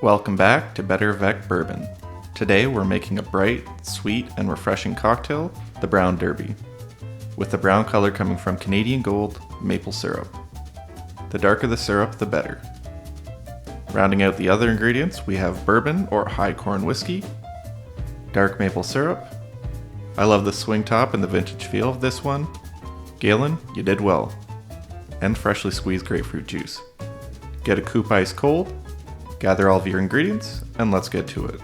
Welcome back to BetterAvecBourbon. Today we're making a bright, sweet, and refreshing cocktail, the Brown Derby, with the brown color coming from Canadian Gold maple syrup. The darker the syrup, the better. Rounding out the other ingredients, we have bourbon or high corn whiskey, dark maple syrup. I love the swing top and the vintage feel of this one. Galen, you did well. And freshly squeezed grapefruit juice. Get a coupe ice cold, gather all of your ingredients, and let's get to it.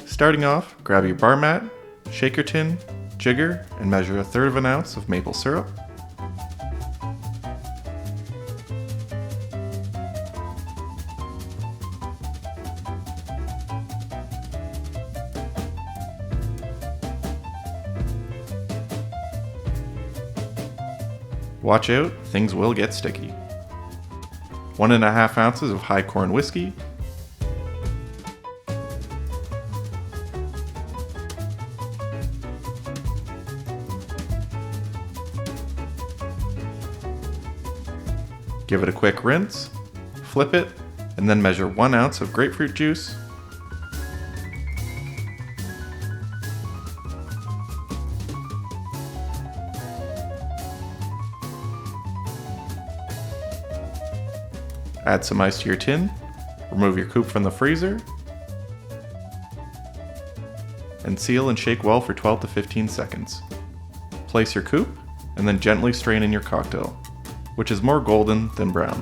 Starting off, grab your bar mat, shaker tin, jigger, and measure 1/3 of an ounce of maple syrup. Watch out, things will get sticky. 1.5 ounces of high corn whiskey, give it a quick rinse, flip it, and then measure 1 ounce of grapefruit juice, add some ice to your tin, remove your coupe from the freezer, and seal and shake well for 12 to 15 seconds. Place your coupe, and then gently strain in your cocktail, which is more golden than brown.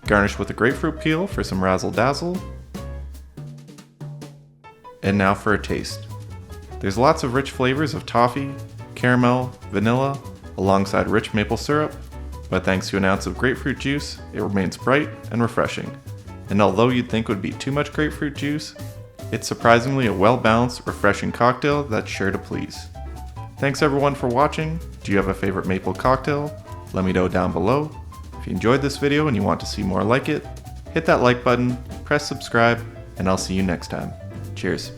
Garnish with a grapefruit peel for some razzle-dazzle. And now for a taste. There's lots of rich flavors of toffee, caramel, vanilla, alongside rich maple syrup, but thanks to an ounce of grapefruit juice, it remains bright and refreshing. And although you'd think it would be too much grapefruit juice, it's surprisingly a well-balanced, refreshing cocktail that's sure to please. Thanks everyone for watching. Do you have a favorite maple cocktail? Let me know down below. If you enjoyed this video and you want to see more like it, hit that like button, press subscribe, and I'll see you next time. Cheers.